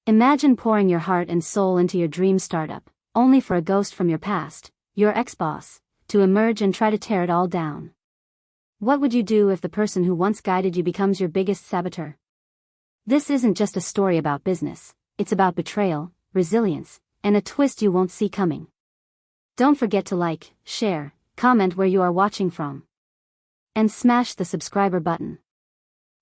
Imagine pouring your heart and soul into your dream startup, only for a ghost from your past, your ex-boss, to emerge and try to tear it all down. What would you do if the person who once guided you becomes your biggest saboteur? This isn't just a story about business, it's about betrayal, resilience, and a twist you won't see coming. Don't forget to like, share, comment where you are watching from. And smash the subscriber button.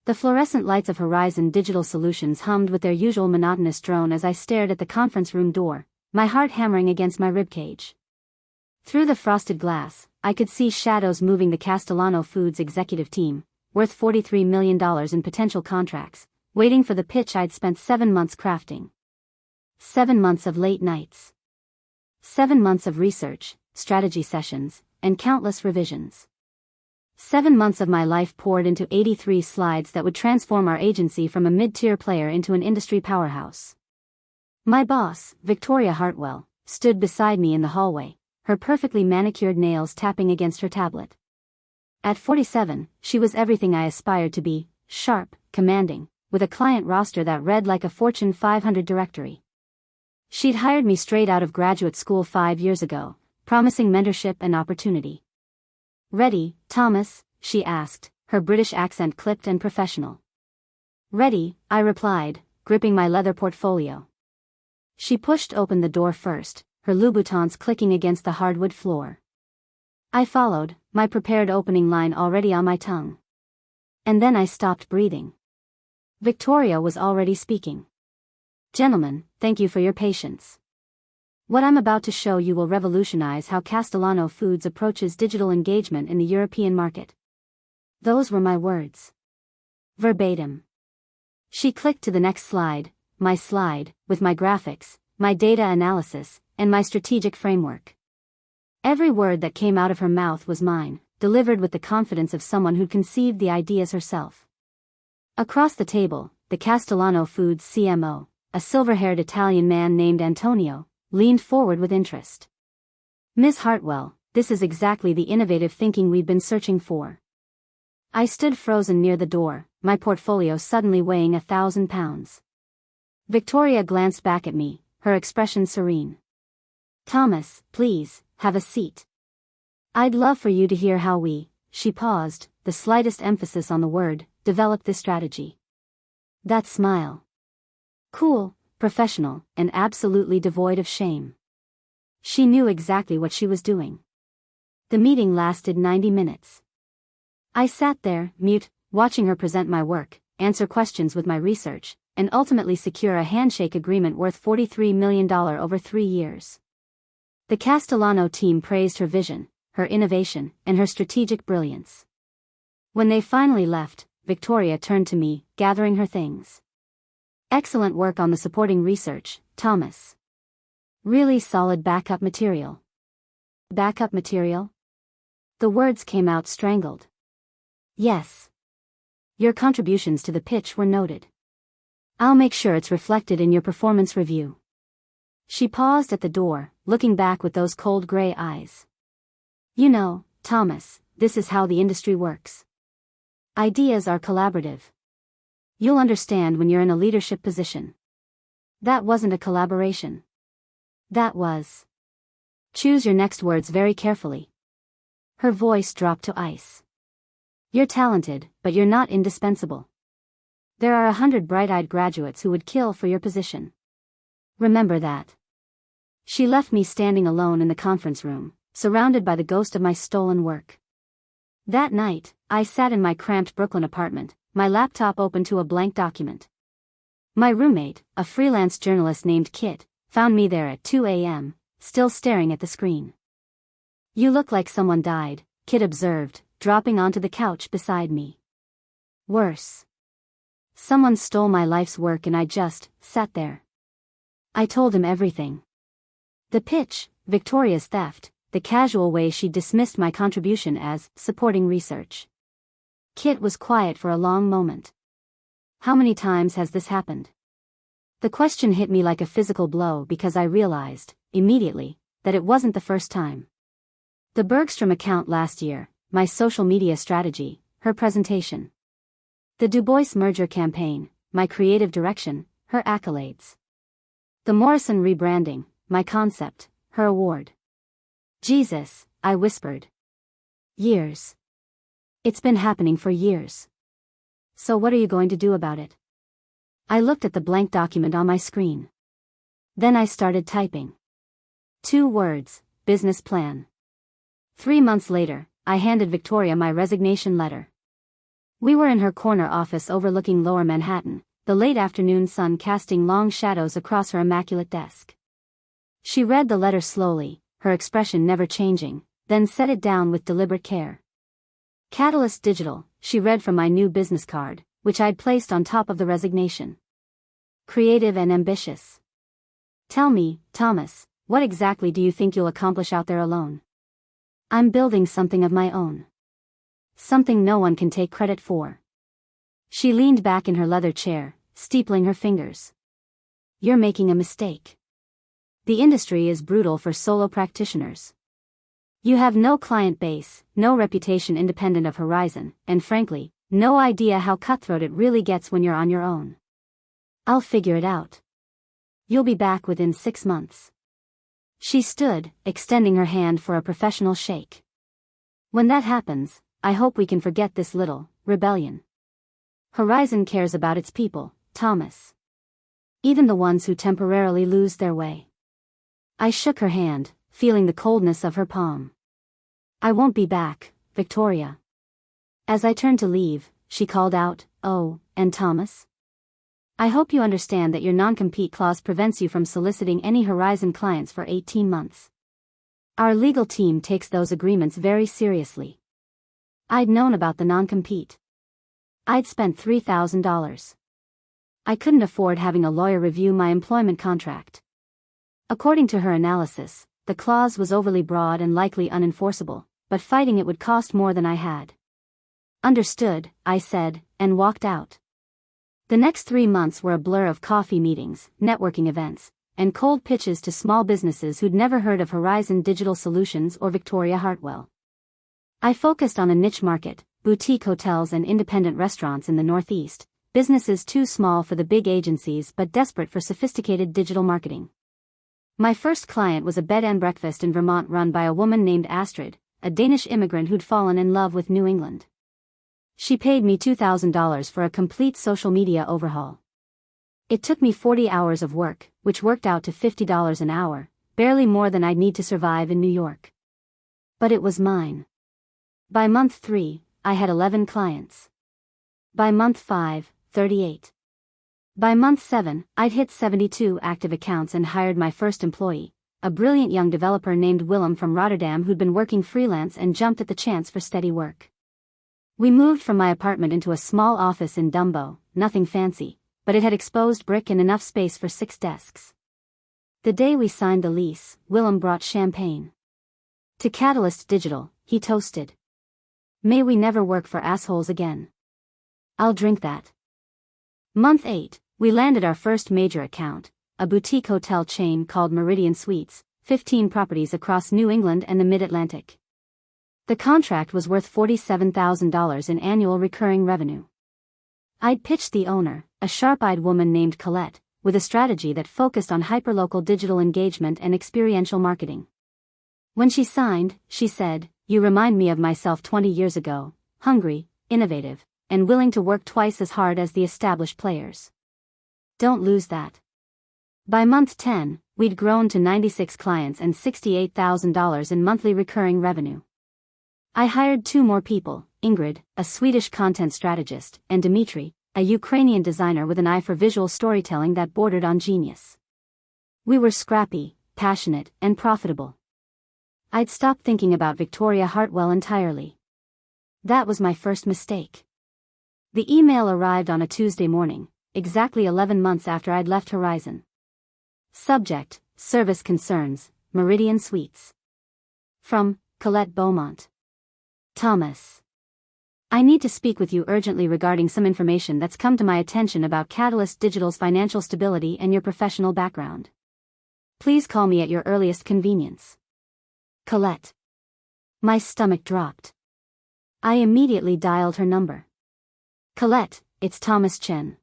The fluorescent lights of Horizon Digital Solutions hummed with their usual monotonous drone as I stared at the conference room door, my heart hammering against my ribcage. Through the frosted glass, I could see shadows moving. The Castellano Foods executive team, worth $43 million in potential contracts, waiting for the pitch I'd spent 7 months crafting. 7 months of late nights. 7 months of research, strategy sessions, and countless revisions. 7 months of my life poured into 83 slides that would transform our agency from a mid-tier player into an industry powerhouse. My boss, Victoria Hartwell, stood beside me in the hallway, her perfectly manicured nails tapping against her tablet. At 47, she was everything I aspired to be: sharp, commanding, with a client roster that read like a Fortune 500 directory. She'd hired me straight out of graduate school 5 years ago, promising mentorship and opportunity. "Ready, Thomas?" she asked, her British accent clipped and professional. "Ready," I replied, gripping my leather portfolio. She pushed open the door first, her Louboutins clicking against the hardwood floor. I followed, my prepared opening line already on my tongue. And then I stopped breathing. Victoria was already speaking. "Gentlemen, thank you for your patience. What I'm about to show you will revolutionize how Castellano Foods approaches digital engagement in the European market." Those were my words. Verbatim. She clicked to the next slide, my slide, with my graphics, my data analysis, and my strategic framework. Every word that came out of her mouth was mine, delivered with the confidence of someone who'd conceived the ideas herself. Across the table, the Castellano Foods CMO, a silver-haired Italian man named Antonio, leaned forward with interest. "Ms. Hartwell, this is exactly the innovative thinking we've been searching for." I stood frozen near the door, my portfolio suddenly weighing 1,000 pounds. Victoria glanced back at me, her expression serene. "Thomas, please, have a seat. I'd love for you to hear how we," she paused, the slightest emphasis on the word, "developed this strategy." That smile. Cool, professional, and absolutely devoid of shame. She knew exactly what she was doing. The meeting lasted 90 minutes. I sat there, mute, watching her present my work, answer questions with my research, and ultimately secure a handshake agreement worth $43 million over 3 years. The Castellano team praised her vision, her innovation, and her strategic brilliance. When they finally left, Victoria turned to me, gathering her things. "Excellent work on the supporting research, Thomas. Really solid backup material." "Backup material?" The words came out strangled. "Yes. Your contributions to the pitch were noted. I'll make sure it's reflected in your performance review." She paused at the door, looking back with those cold gray eyes. "You know, Thomas, this is how the industry works. Ideas are collaborative. You'll understand when you're in a leadership position. That wasn't a collaboration. That was. Choose your next words very carefully." Her voice dropped to ice. "You're talented, but you're not indispensable. There are 100 bright-eyed graduates who would kill for your position. Remember that." She left me standing alone in the conference room, surrounded by the ghost of my stolen work. That night, I sat in my cramped Brooklyn apartment, my laptop open to a blank document. My roommate, a freelance journalist named Kit, found me there at 2 a.m., still staring at the screen. "You look like someone died," Kit observed, dropping onto the couch beside me. "Worse. Someone stole my life's work and I just sat there." I told him everything. The pitch, Victoria's theft, the casual way she dismissed my contribution as supporting research. Kit was quiet for a long moment. "How many times has this happened?" The question hit me like a physical blow because I realized, immediately, that it wasn't the first time. The Bergstrom account last year, my social media strategy, her presentation. The Du Bois merger campaign, my creative direction, her accolades. The Morrison rebranding, my concept, her award. Jesus, I whispered. Years. It's been happening for years. So what are you going to do about it? I looked at the blank document on my screen. Then I started typing. 2 words, business plan. 3 months later, I handed Victoria my resignation letter. We were in her corner office overlooking Lower Manhattan, the late afternoon sun casting long shadows across her immaculate desk. She read the letter slowly, her expression never changing, then set it down with deliberate care. Catalyst Digital, she read from my new business card, which I'd placed on top of the resignation. Creative and ambitious. Tell me, Thomas, what exactly do you think you'll accomplish out there alone? I'm building something of my own. Something no one can take credit for. She leaned back in her leather chair, steepling her fingers. You're making a mistake. The industry is brutal for solo practitioners. You have no client base, no reputation independent of Horizon, and frankly, no idea how cutthroat it really gets when you're on your own. I'll figure it out. You'll be back within 6 months. She stood, extending her hand for a professional shake. When that happens, I hope we can forget this little rebellion. Horizon cares about its people, Thomas. Even the ones who temporarily lose their way. I shook her hand, feeling the coldness of her palm. I won't be back, Victoria. As I turned to leave, she called out, "Oh, and Thomas? I hope you understand that your non-compete clause prevents you from soliciting any Horizon clients for 18 months. Our legal team takes those agreements very seriously." I'd known about the non-compete. I'd spent $3,000. I couldn't afford having a lawyer review my employment contract. According to her analysis, the clause was overly broad and likely unenforceable, but fighting it would cost more than I had. Understood, I said, and walked out. The next 3 months were a blur of coffee meetings, networking events, and cold pitches to small businesses who'd never heard of Horizon Digital Solutions or Victoria Hartwell. I focused on a niche market, boutique hotels and independent restaurants in the Northeast, businesses too small for the big agencies but desperate for sophisticated digital marketing. My first client was a bed and breakfast in Vermont run by a woman named Astrid, a Danish immigrant who'd fallen in love with New England. She paid me $2,000 for a complete social media overhaul. It took me 40 hours of work, which worked out to $50 an hour, barely more than I'd need to survive in New York. But it was mine. By month 3, I had 11 clients. By month 5, 38. By month 7, I'd hit 72 active accounts and hired my first employee, a brilliant young developer named Willem from Rotterdam who'd been working freelance and jumped at the chance for steady work. We moved from my apartment into a small office in Dumbo, nothing fancy, but it had exposed brick and enough space for 6 desks. The day we signed the lease, Willem brought champagne. To Catalyst Digital, he toasted. May we never work for assholes again. I'll drink that. Month 8, we landed our first major account, a boutique hotel chain called Meridian Suites, 15 properties across New England and the Mid-Atlantic. The contract was worth $47,000 in annual recurring revenue. I'd pitched the owner, a sharp-eyed woman named Colette, with a strategy that focused on hyperlocal digital engagement and experiential marketing. When she signed, she said, "You remind me of myself 20 years ago, hungry, innovative, and willing to work twice as hard as the established players. Don't lose that." By month 10, we'd grown to 96 clients and $68,000 in monthly recurring revenue. I hired 2 more people, Ingrid, a Swedish content strategist, and Dmitry, a Ukrainian designer with an eye for visual storytelling that bordered on genius. We were scrappy, passionate, and profitable. I'd stopped thinking about Victoria Hartwell entirely. That was my first mistake. The email arrived on a Tuesday morning, exactly 11 months after I'd left Horizon. Subject, Service Concerns, Meridian Suites. From, Colette Beaumont. Thomas. I need to speak with you urgently regarding some information that's come to my attention about Catalyst Digital's financial stability and your professional background. Please call me at your earliest convenience. Colette. My stomach dropped. I immediately dialed her number. Colette, it's Thomas Chen.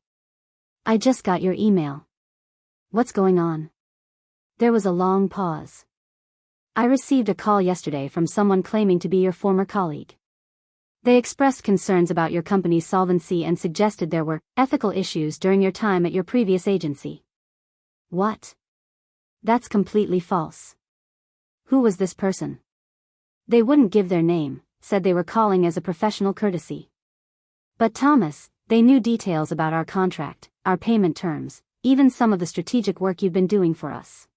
I just got your email. What's going on? There was a long pause. I received a call yesterday from someone claiming to be your former colleague. They expressed concerns about your company's solvency and suggested there were ethical issues during your time at your previous agency. What? That's completely false. Who was this person? They wouldn't give their name, said they were calling as a professional courtesy. But Thomas, they knew details about our contract, our payment terms, even some of the strategic work you've been doing for us.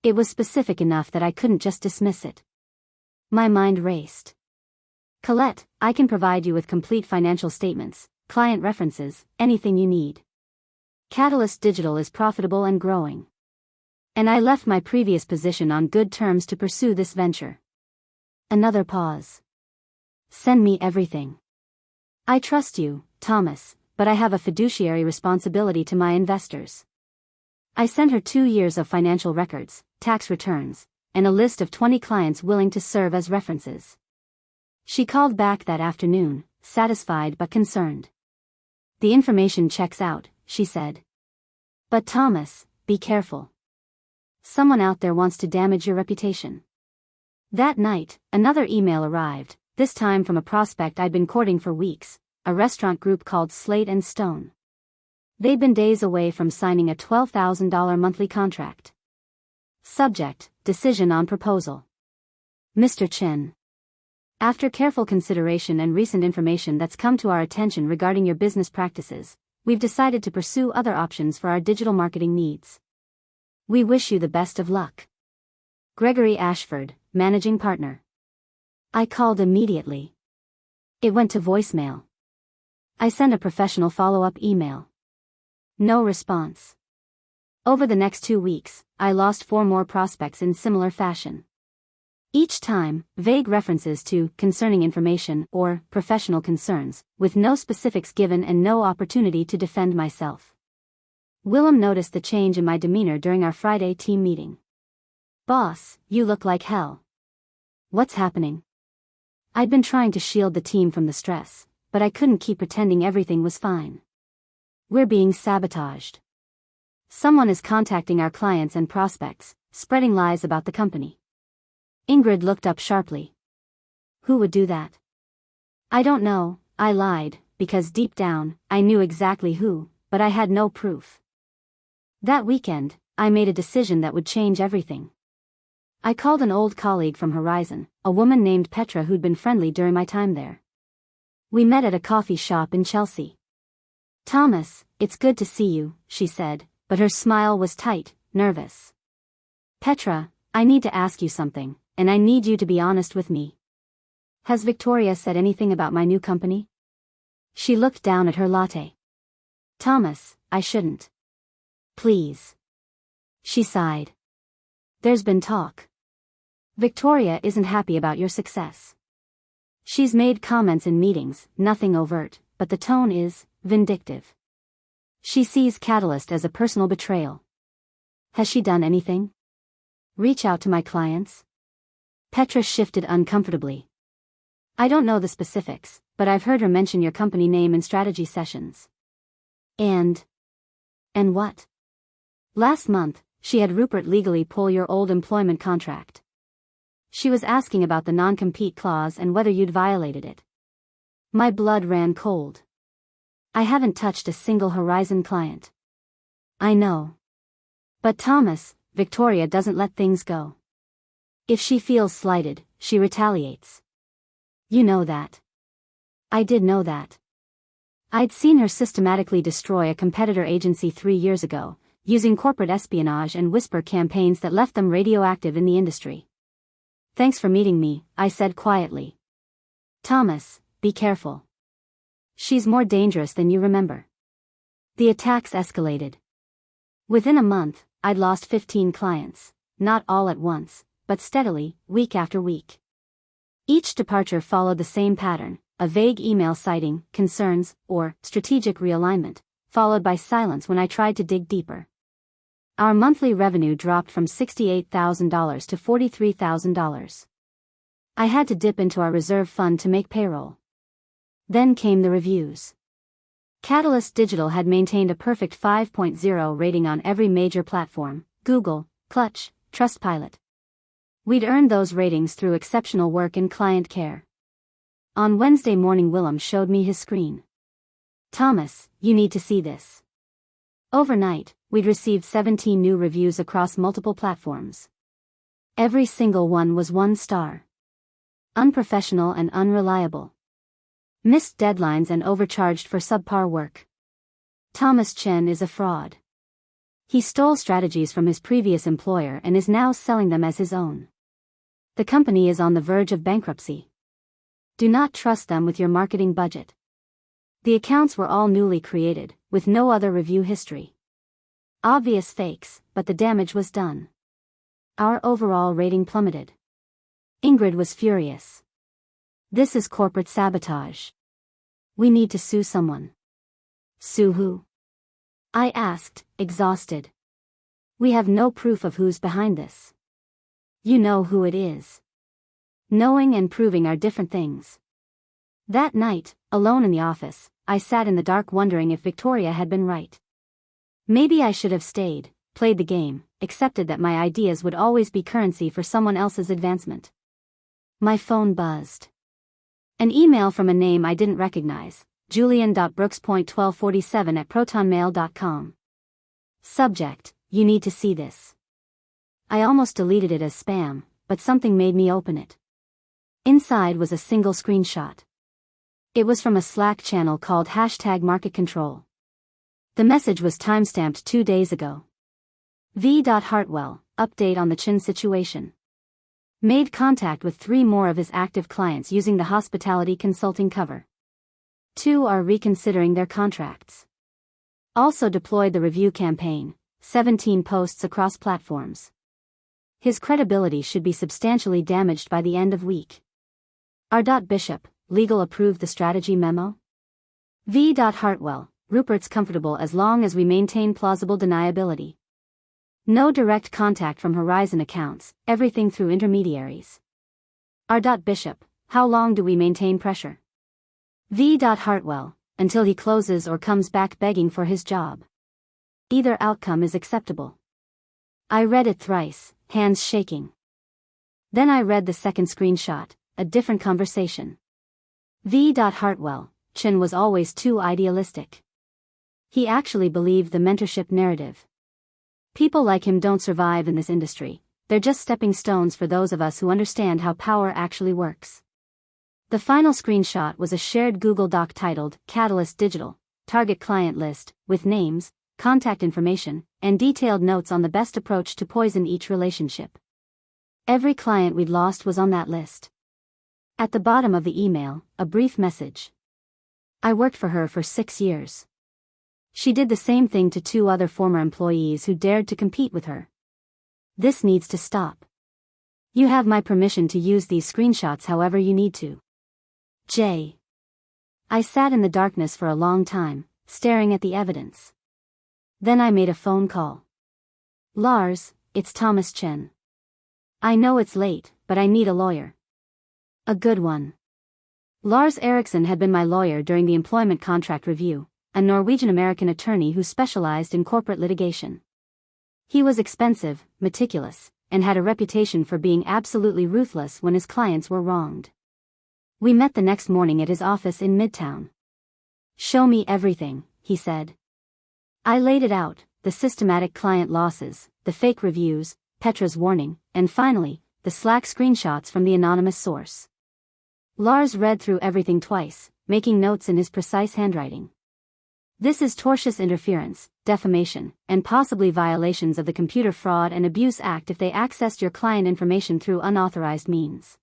It was specific enough that I couldn't just dismiss it. My mind raced. Colette, I can provide you with complete financial statements, client references, anything you need. Catalyst Digital is profitable and growing. And I left my previous position on good terms to pursue this venture. Another pause. Send me everything. I trust you, Thomas, but I have a fiduciary responsibility to my investors. I sent her 2 years of financial records, tax returns, and a list of 20 clients willing to serve as references. She called back that afternoon, satisfied but concerned. The information checks out, she said. But Thomas, be careful. Someone out there wants to damage your reputation. That night, another email arrived, this time from a prospect I'd been courting for weeks, a restaurant group called Slate and Stone. They'd been days away from signing a $12,000 monthly contract. Subject, decision on proposal. Mr. Chen. After careful consideration and recent information that's come to our attention regarding your business practices, we've decided to pursue other options for our digital marketing needs. We wish you the best of luck. Gregory Ashford, Managing Partner. I called immediately. It went to voicemail. I sent a professional follow-up email. No response. Over the next 2 weeks, I lost 4 more prospects in similar fashion. Each time, vague references to concerning information or professional concerns, with no specifics given and no opportunity to defend myself. Willem noticed the change in my demeanor during our Friday team meeting. Boss, you look like hell. What's happening? I'd been trying to shield the team from the stress, but I couldn't keep pretending everything was fine. We're being sabotaged. Someone is contacting our clients and prospects, spreading lies about the company. Ingrid looked up sharply. Who would do that? I don't know, I lied, because deep down, I knew exactly who, but I had no proof. That weekend, I made a decision that would change everything. I called an old colleague from Horizon, a woman named Petra who'd been friendly during my time there. We met at a coffee shop in Chelsea. Thomas, it's good to see you, she said, but her smile was tight, nervous. Petra, I need to ask you something, and I need you to be honest with me. Has Victoria said anything about my new company? She looked down at her latte. Thomas, I shouldn't. Please. She sighed. There's been talk. Victoria isn't happy about your success. She's made comments in meetings, nothing overt, but the tone is vindictive. She sees Catalyst as a personal betrayal. Has she done anything? Reach out to my clients? Petra shifted uncomfortably. I don't know the specifics, but I've heard her mention your company name in strategy sessions. And what? Last month, she had Rupert legally pull your old employment contract. She was asking about the non-compete clause and whether you'd violated it. My blood ran cold. I haven't touched a single Horizon client. I know. But Thomas, Victoria doesn't let things go. If she feels slighted, she retaliates. You know that. I did know that. I'd seen her systematically destroy a competitor agency 3 years ago, using corporate espionage and whisper campaigns that left them radioactive in the industry. Thanks for meeting me, I said quietly. Thomas, be careful. She's more dangerous than you remember. The attacks escalated. Within a month, I'd lost 15 clients, not all at once, but steadily, week after week. Each departure followed the same pattern, a vague email citing concerns or strategic realignment, followed by silence when I tried to dig deeper. Our monthly revenue dropped from $68,000 to $43,000. I had to dip into our reserve fund to make payroll. Then came the reviews. Catalyst Digital had maintained a perfect 5.0 rating on every major platform: Google, Clutch, Trustpilot. We'd earned those ratings through exceptional work in client care. On Wednesday morning, Willem showed me his screen. "Thomas, you need to see this." Overnight, we'd received 17 new reviews across multiple platforms. Every single one was 1 star. Unprofessional and unreliable. Missed deadlines and overcharged for subpar work. Thomas Chen is a fraud. He stole strategies from his previous employer and is now selling them as his own. The company is on the verge of bankruptcy. Do not trust them with your marketing budget. The accounts were all newly created, with no other review history. Obvious fakes, but the damage was done. Our overall rating plummeted. Ingrid was furious. "This is corporate sabotage. We need to sue someone." "Sue who?" I asked, exhausted. "We have no proof of who's behind this." "You know who it is." Knowing and proving are different things. That night, alone in the office, I sat in the dark wondering if Victoria had been right. Maybe I should have stayed, played the game, accepted that my ideas would always be currency for someone else's advancement. My phone buzzed. An email from a name I didn't recognize, julian.brooks.1247@protonmail.com. Subject: "You need to see this." I almost deleted it as spam, but something made me open it. Inside was a single screenshot. It was from a Slack channel called #MarketControl. The message was timestamped 2 days ago. V.Hartwell, update on the Chin situation. Made contact with 3 more of his active clients using the hospitality consulting cover. 2 are reconsidering their contracts. Also deployed the review campaign, 17 posts across platforms. His credibility should be substantially damaged by the end of week. R. Bishop, legal approved the strategy memo? V. Hartwell, Rupert's comfortable as long as we maintain plausible deniability. No direct contact from Horizon accounts, everything through intermediaries. R. Bishop, how long do we maintain pressure? V. Hartwell, until he closes or comes back begging for his job. Either outcome is acceptable. I read it thrice, hands shaking. Then I read the second screenshot, a different conversation. V. Hartwell, Chin was always too idealistic. He actually believed the mentorship narrative. People like him don't survive in this industry, they're just stepping stones for those of us who understand how power actually works. The final screenshot was a shared Google Doc titled Catalyst Digital, Target Client List, with names, contact information, and detailed notes on the best approach to poison each relationship. Every client we'd lost was on that list. At the bottom of the email, a brief message. I worked for her for 6 years. She did the same thing to 2 other former employees who dared to compete with her. This needs to stop. You have my permission to use these screenshots however you need to. J. I sat in the darkness for a long time, staring at the evidence. Then I made a phone call. Lars, it's Thomas Chen. I know it's late, but I need a lawyer. A good one. Lars Eriksson had been my lawyer during the employment contract review, a Norwegian-American attorney who specialized in corporate litigation. He was expensive, meticulous, and had a reputation for being absolutely ruthless when his clients were wronged. We met the next morning at his office in Midtown. "Show me everything," he said. I laid it out, the systematic client losses, the fake reviews, Petra's warning, and finally, the Slack screenshots from the anonymous source. Lars read through everything twice, making notes in his precise handwriting. This is tortious interference, defamation, and possibly violations of the Computer Fraud and Abuse Act if they accessed your client information through unauthorized means.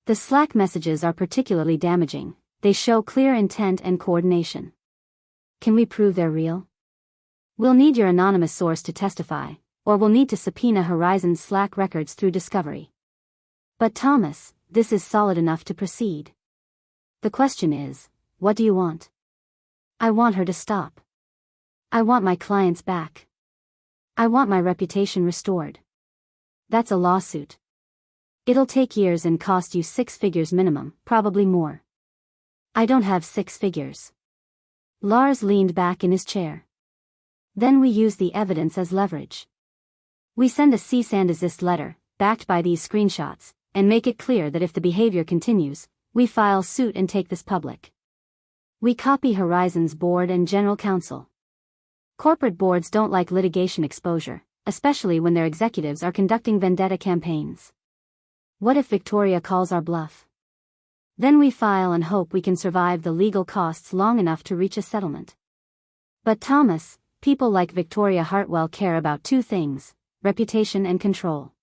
The Slack messages are particularly damaging, they show clear intent and coordination. Can we prove they're real? We'll need your anonymous source to testify, or we'll need to subpoena Horizon's Slack records through discovery. But Thomas, this is solid enough to proceed. The question is, what do you want? I want her to stop. I want my clients back. I want my reputation restored. That's a lawsuit. It'll take years and cost you 6 figures minimum, probably more. I don't have 6 figures. Lars leaned back in his chair. Then we use the evidence as leverage. We send a cease and desist letter, backed by these screenshots, and make it clear that if the behavior continues, we file suit and take this public. We copy Horizon's board and general counsel. Corporate boards don't like litigation exposure, especially when their executives are conducting vendetta campaigns. What if Victoria calls our bluff? Then we file and hope we can survive the legal costs long enough to reach a settlement. But Thomas, people like Victoria Hartwell care about two things: reputation and control.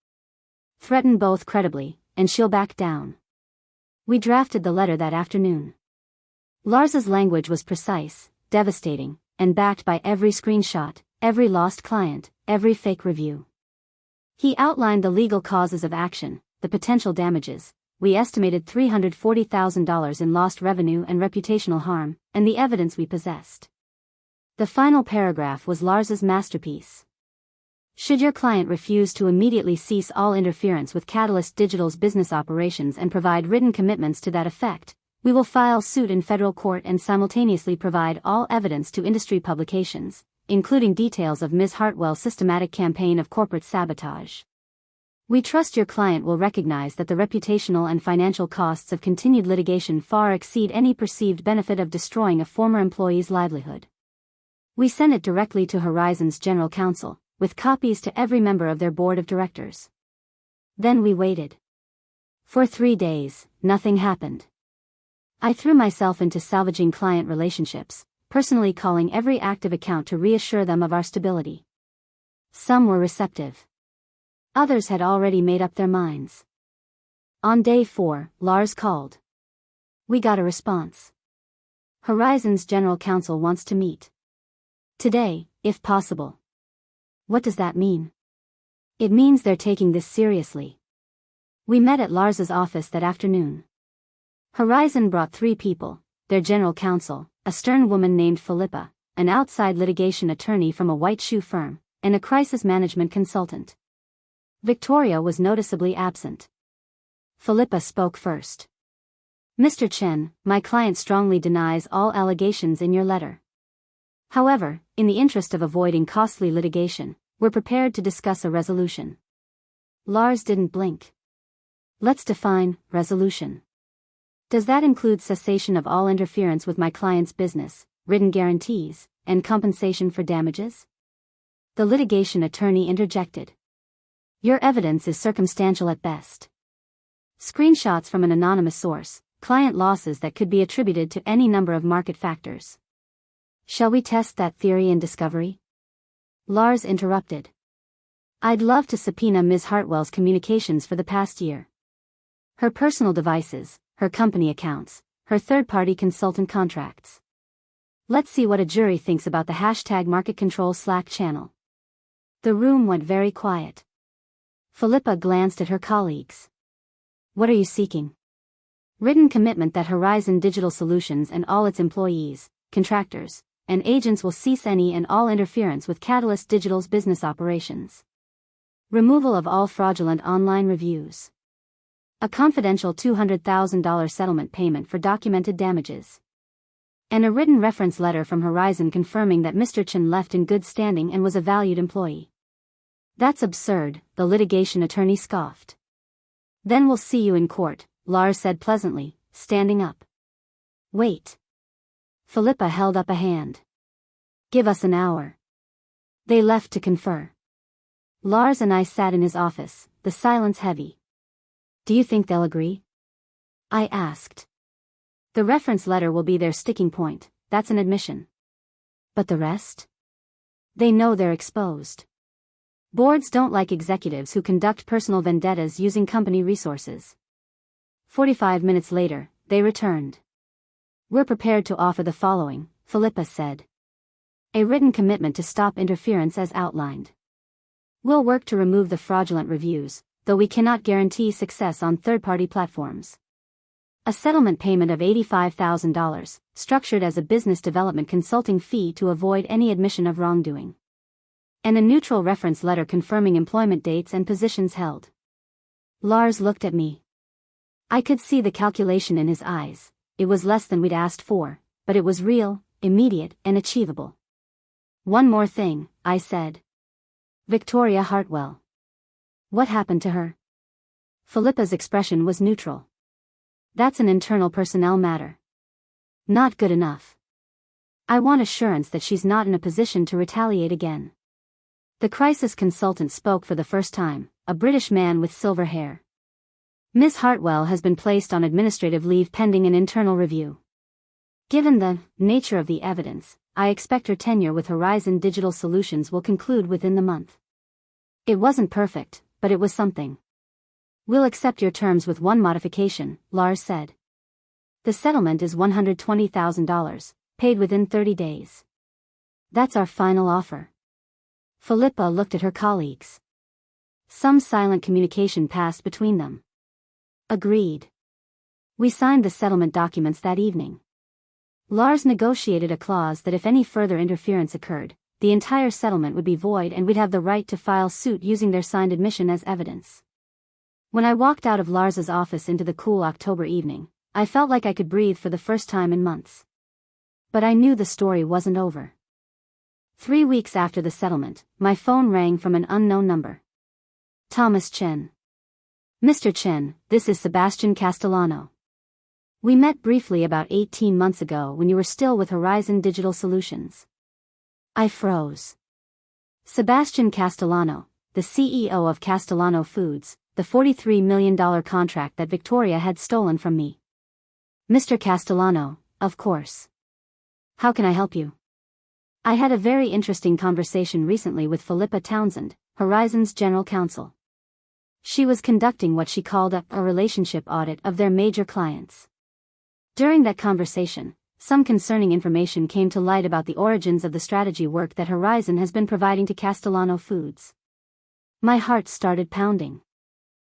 Threaten both credibly, and she'll back down. We drafted the letter that afternoon. Lars's language was precise, devastating, and backed by every screenshot, every lost client, every fake review. He outlined the legal causes of action, the potential damages. We estimated $340,000 in lost revenue and reputational harm, and the evidence we possessed. The final paragraph was Lars's masterpiece. Should your client refuse to immediately cease all interference with Catalyst Digital's business operations and provide written commitments to that effect, we will file suit in federal court and simultaneously provide all evidence to industry publications, including details of Ms. Hartwell's systematic campaign of corporate sabotage. We trust your client will recognize that the reputational and financial costs of continued litigation far exceed any perceived benefit of destroying a former employee's livelihood. We sent it directly to Horizon's general counsel, with copies to every member of their board of directors. Then we waited. For 3 days, nothing happened. I threw myself into salvaging client relationships, personally calling every active account to reassure them of our stability. Some were receptive. Others had already made up their minds. On day 4, Lars called. We got a response. Horizon's general counsel wants to meet. Today, if possible. What does that mean? It means they're taking this seriously. We met at Lars's office that afternoon. Horizon brought 3 people, their general counsel, a stern woman named Philippa, an outside litigation attorney from a white shoe firm, and a crisis management consultant. Victoria was noticeably absent. Philippa spoke first. Mr. Chen, my client strongly denies all allegations in your letter. However, in the interest of avoiding costly litigation, we're prepared to discuss a resolution. Lars didn't blink. Let's define resolution. Does that include cessation of all interference with my client's business, written guarantees, and compensation for damages? The litigation attorney interjected. Your evidence is circumstantial at best. Screenshots from an anonymous source, client losses that could be attributed to any number of market factors. Shall we test that theory in discovery? Lars interrupted. I'd love to subpoena Ms. Hartwell's communications for the past year. Her personal devices, her company accounts, her third-party consultant contracts. Let's see what a jury thinks about the #market control Slack channel. The room went very quiet. Philippa glanced at her colleagues. What are you seeking? Written commitment that Horizon Digital Solutions and all its employees, contractors, and agents will cease any and all interference with Catalyst Digital's business operations. Removal of all fraudulent online reviews. A confidential $200,000 settlement payment for documented damages. And a written reference letter from Horizon confirming that Mr. Chen left in good standing and was a valued employee. That's absurd, the litigation attorney scoffed. Then we'll see you in court, Lars said pleasantly, standing up. Wait. Philippa held up a hand. Give us an hour. They left to confer. Lars and I sat in his office, the silence heavy. Do you think they'll agree? I asked. The reference letter will be their sticking point, that's an admission. But the rest? They know they're exposed. Boards don't like executives who conduct personal vendettas using company resources. 45 minutes later, they returned. We're prepared to offer the following, Philippa said. A written commitment to stop interference as outlined. We'll work to remove the fraudulent reviews, though we cannot guarantee success on third-party platforms. A settlement payment of $85,000, structured as a business development consulting fee to avoid any admission of wrongdoing. And a neutral reference letter confirming employment dates and positions held. Lars looked at me. I could see the calculation in his eyes. It was less than we'd asked for, but it was real, immediate, and achievable. One more thing, I said. Victoria Hartwell. What happened to her? Philippa's expression was neutral. That's an internal personnel matter. Not good enough. I want assurance that she's not in a position to retaliate again. The crisis consultant spoke for the first time, a British man with silver hair. Miss Hartwell has been placed on administrative leave pending an internal review. Given the nature of the evidence, I expect her tenure with Horizon Digital Solutions will conclude within the month. It wasn't perfect, but it was something. We'll accept your terms with one modification, Lars said. The settlement is $120,000, paid within 30 days. That's our final offer. Philippa looked at her colleagues. Some silent communication passed between them. Agreed. We signed the settlement documents that evening. Lars negotiated a clause that if any further interference occurred, the entire settlement would be void and we'd have the right to file suit using their signed admission as evidence. When I walked out of Lars's office into the cool October evening, I felt like I could breathe for the first time in months. But I knew the story wasn't over. 3 weeks after the settlement, my phone rang from an unknown number. Thomas Chen. Mr. Chen, this is Sebastian Castellano. We met briefly about 18 months ago when you were still with Horizon Digital Solutions. I froze. Sebastian Castellano, the CEO of Castellano Foods, the $43 million contract that Victoria had stolen from me. Mr. Castellano, of course. How can I help you? I had a very interesting conversation recently with Philippa Townsend, Horizon's general counsel. She was conducting what she called a relationship audit of their major clients. During that conversation, some concerning information came to light about the origins of the strategy work that Horizon has been providing to Castellano Foods. My heart started pounding.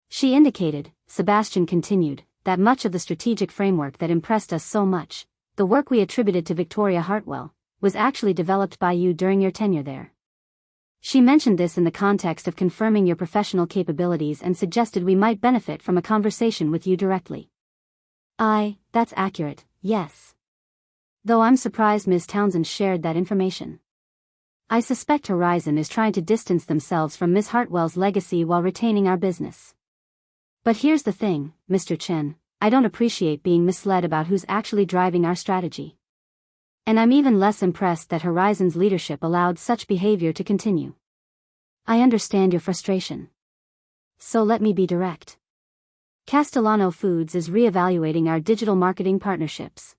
She indicated, Sebastian continued, that much of the strategic framework that impressed us so much, the work we attributed to Victoria Hartwell, was actually developed by you during your tenure there. She mentioned this in the context of confirming your professional capabilities and suggested we might benefit from a conversation with you directly. That's accurate, yes. Though I'm surprised Ms. Townsend shared that information. I suspect Horizon is trying to distance themselves from Ms. Hartwell's legacy while retaining our business. But here's the thing, Mr. Chen, I don't appreciate being misled about who's actually driving our strategy. And I'm even less impressed that Horizon's leadership allowed such behavior to continue. I understand your frustration. So let me be direct. Castellano Foods is reevaluating our digital marketing partnerships.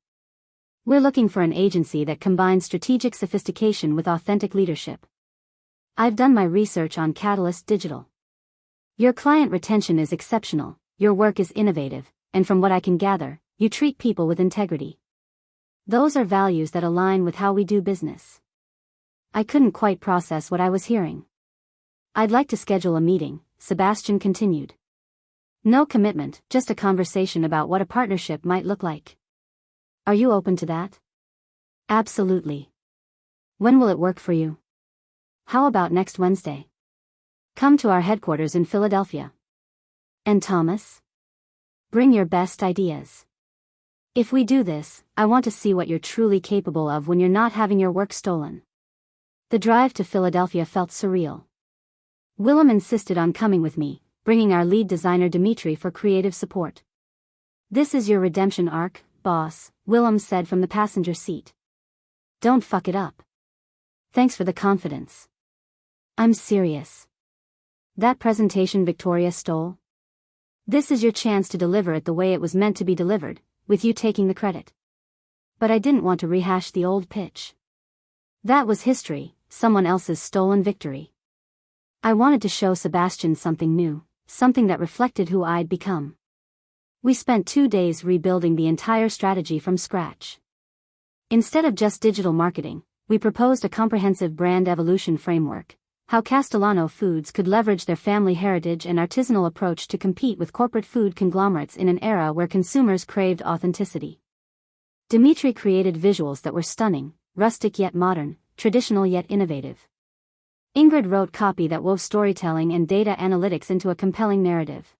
We're looking for an agency that combines strategic sophistication with authentic leadership. I've done my research on Catalyst Digital. Your client retention is exceptional, your work is innovative, and from what I can gather, you treat people with integrity. Those are values that align with how we do business. I couldn't quite process what I was hearing. I'd like to schedule a meeting, Sebastian continued. No commitment, just a conversation about what a partnership might look like. Are you open to that? Absolutely. When will it work for you? How about next Wednesday? Come to our headquarters in Philadelphia. And Thomas? Bring your best ideas. If we do this, I want to see what you're truly capable of when you're not having your work stolen. The drive to Philadelphia felt surreal. Willem insisted on coming with me, bringing our lead designer Dimitri for creative support. This is your redemption arc, boss, Willem said from the passenger seat. Don't fuck it up. Thanks for the confidence. I'm serious. That presentation Victoria stole? This is your chance to deliver it the way it was meant to be delivered, with you taking the credit. But I didn't want to rehash the old pitch. That was history, someone else's stolen victory. I wanted to show Sebastian something new, something that reflected who I'd become. We spent 2 days rebuilding the entire strategy from scratch. Instead of just digital marketing, we proposed a comprehensive brand evolution framework, how Castellano Foods could leverage their family heritage and artisanal approach to compete with corporate food conglomerates in an era where consumers craved authenticity. Dimitri created visuals that were stunning, rustic yet modern, traditional yet innovative. Ingrid wrote copy that wove storytelling and data analytics into a compelling narrative.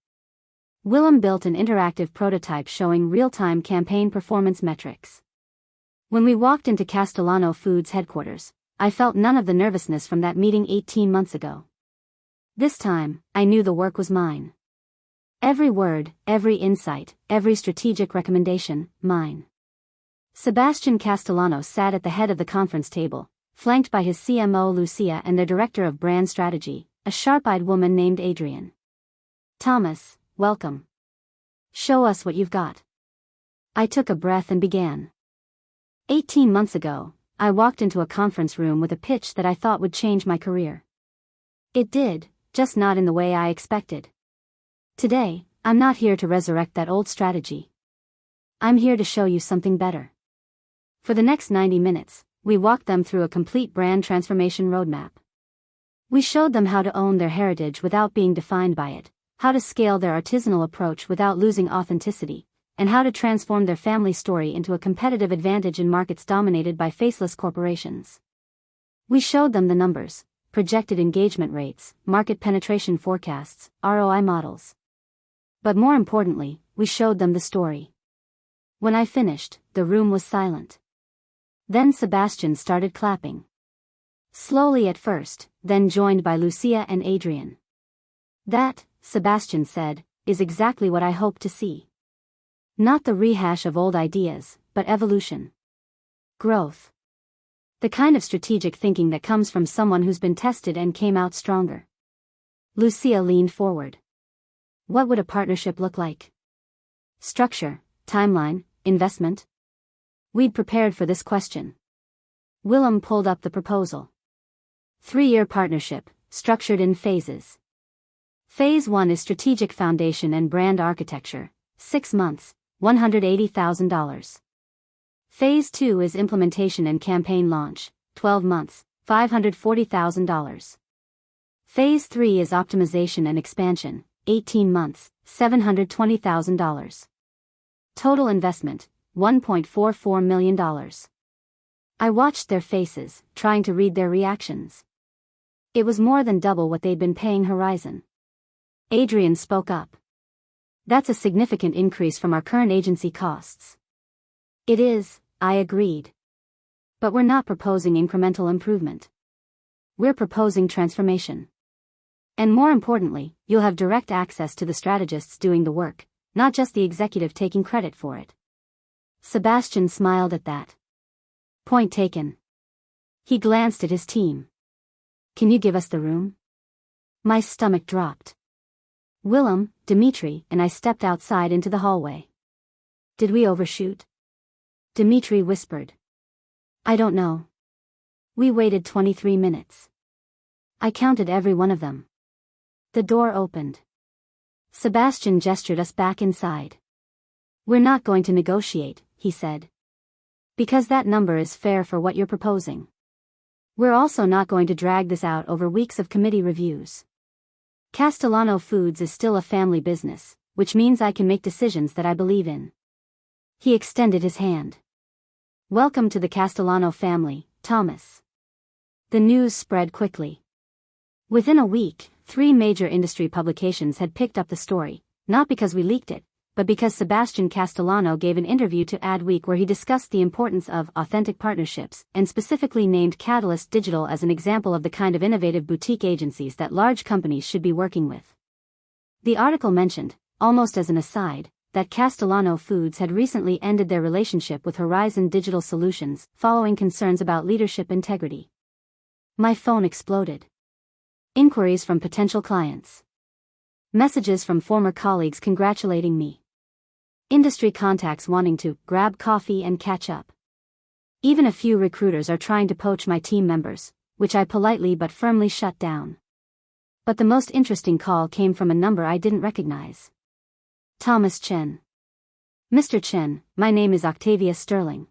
Willem built an interactive prototype showing real-time campaign performance metrics. When we walked into Castellano Foods headquarters, I felt none of the nervousness from that meeting 18 months ago. This time, I knew the work was mine. Every word, every insight, every strategic recommendation, mine. Sebastian Castellano sat at the head of the conference table, flanked by his CMO Lucia and their director of brand strategy, a sharp-eyed woman named Adrian. Thomas, welcome. Show us what you've got. I took a breath and began. 18 months ago, I walked into a conference room with a pitch that I thought would change my career. It did, just not in the way I expected. Today, I'm not here to resurrect that old strategy. I'm here to show you something better. For the next 90 minutes, we walked them through a complete brand transformation roadmap. We showed them how to own their heritage without being defined by it, how to scale their artisanal approach without losing authenticity, and how to transform their family story into a competitive advantage in markets dominated by faceless corporations. We showed them the numbers, projected engagement rates, market penetration forecasts, ROI models. But more importantly, we showed them the story. When I finished, the room was silent. Then Sebastian started clapping. Slowly at first, then joined by Lucia and Adrian. That, Sebastian said, is exactly what I hope to see. Not the rehash of old ideas, but evolution. Growth. The kind of strategic thinking that comes from someone who's been tested and came out stronger. Lucia leaned forward. What would a partnership look like? Structure, timeline, investment? We'd prepared for this question. Willem pulled up the proposal. 3-year partnership, structured in phases. Phase 1 is strategic foundation and brand architecture, 6 months, $180,000. Phase 2 is implementation and campaign launch, 12 months, $540,000. Phase 3 is optimization and expansion, 18 months, $720,000. Total investment, $1.44 million. I watched their faces, trying to read their reactions. It was more than double what they'd been paying Horizon. Adrian spoke up. That's a significant increase from our current agency costs. It is, I agreed. But we're not proposing incremental improvement. We're proposing transformation. And more importantly, you'll have direct access to the strategists doing the work, not just the executive taking credit for it. Sebastian smiled at that. Point taken. He glanced at his team. Can you give us the room? My stomach dropped. Willem, Dimitri, and I stepped outside into the hallway. Did we overshoot? Dimitri whispered. I don't know. We waited 23 minutes. I counted every one of them. The door opened. Sebastian gestured us back inside. We're not going to negotiate, he said. Because that number is fair for what you're proposing. We're also not going to drag this out over weeks of committee reviews. Castellano Foods is still a family business, which means I can make decisions that I believe in. He extended his hand. Welcome to the Castellano family, Thomas. The news spread quickly. Within a week, 3 major industry publications had picked up the story, not because we leaked it, but because Sebastian Castellano gave an interview to Adweek where he discussed the importance of authentic partnerships, and specifically named Catalyst Digital as an example of the kind of innovative boutique agencies that large companies should be working with. The article mentioned, almost as an aside, that Castellano Foods had recently ended their relationship with Horizon Digital Solutions, following concerns about leadership integrity. My phone exploded. Inquiries from potential clients. Messages from former colleagues congratulating me. Industry contacts wanting to grab coffee and catch up. Even a few recruiters are trying to poach my team members, which I politely but firmly shut down. But the most interesting call came from a number I didn't recognize. Thomas Chen. Mr. Chen, my name is Octavia Sterling.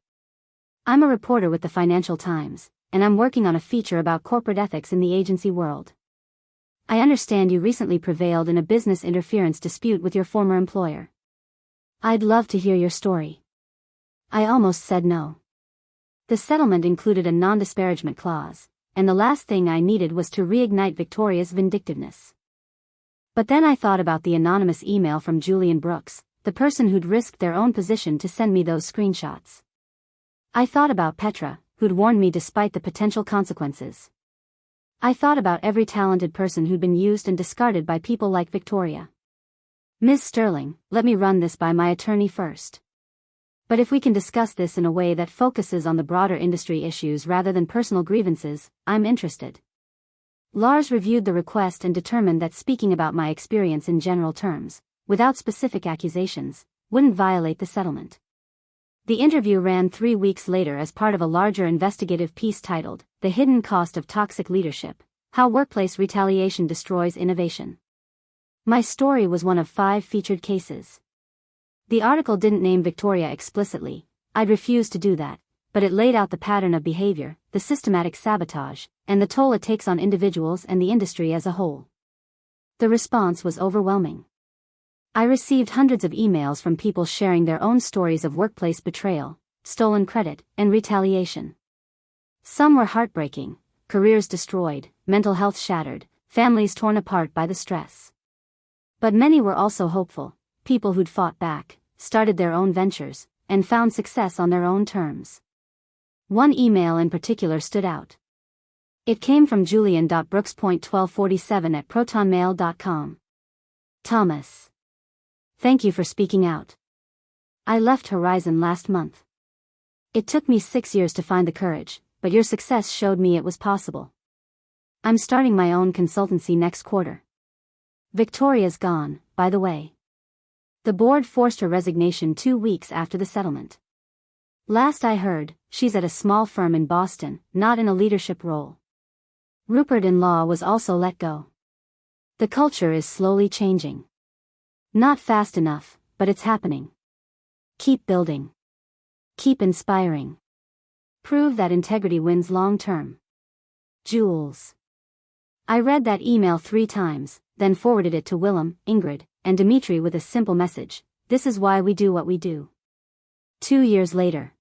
I'm a reporter with the Financial Times, and I'm working on a feature about corporate ethics in the agency world. I understand you recently prevailed in a business interference dispute with your former employer. I'd love to hear your story. I almost said no. The settlement included a non-disparagement clause, and the last thing I needed was to reignite Victoria's vindictiveness. But then I thought about the anonymous email from Julian Brooks, the person who'd risked their own position to send me those screenshots. I thought about Petra, who'd warned me despite the potential consequences. I thought about every talented person who'd been used and discarded by people like Victoria. Ms. Sterling, let me run this by my attorney first. But if we can discuss this in a way that focuses on the broader industry issues rather than personal grievances, I'm interested. Lars reviewed the request and determined that speaking about my experience in general terms, without specific accusations, wouldn't violate the settlement. The interview ran 3 weeks later as part of a larger investigative piece titled, The Hidden Cost of Toxic Leadership: How Workplace Retaliation Destroys Innovation. My story was one of 5 featured cases. The article didn't name Victoria explicitly, I'd refused to do that, but it laid out the pattern of behavior, the systematic sabotage, and the toll it takes on individuals and the industry as a whole. The response was overwhelming. I received hundreds of emails from people sharing their own stories of workplace betrayal, stolen credit, and retaliation. Some were heartbreaking: careers destroyed, mental health shattered, families torn apart by the stress. But many were also hopeful, people who'd fought back, started their own ventures, and found success on their own terms. One email in particular stood out. It came from Julian.brooks.1247@protonmail.com. Thomas. Thank you for speaking out. I left Horizon last month. It took me 6 years to find the courage, but your success showed me it was possible. I'm starting my own consultancy next quarter. Victoria's gone, by the way. The board forced her resignation 2 weeks after the settlement. Last I heard, she's at a small firm in Boston, not in a leadership role. Rupert-in-law was also let go. The culture is slowly changing. Not fast enough, but it's happening. Keep building. Keep inspiring. Prove that integrity wins long term. Jules. I read that email 3 times, then forwarded it to Willem, Ingrid, and Dimitri with a simple message: this is why we do what we do. 2 years later.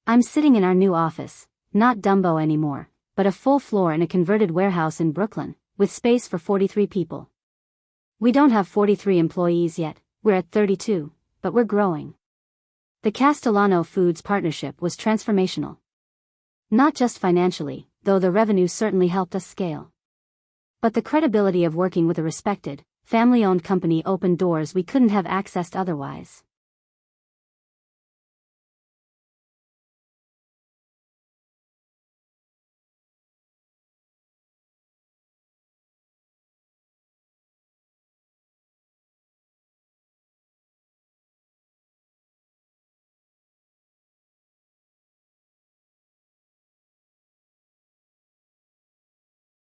I'm sitting in our new office, not Dumbo anymore, but a full floor in a converted warehouse in Brooklyn, with space for 43 people. We don't have 43 employees yet, we're at 32, but we're growing. The Castellano Foods partnership was transformational. Not just financially, though the revenue certainly helped us scale. But the credibility of working with a respected, family-owned company opened doors we couldn't have accessed otherwise.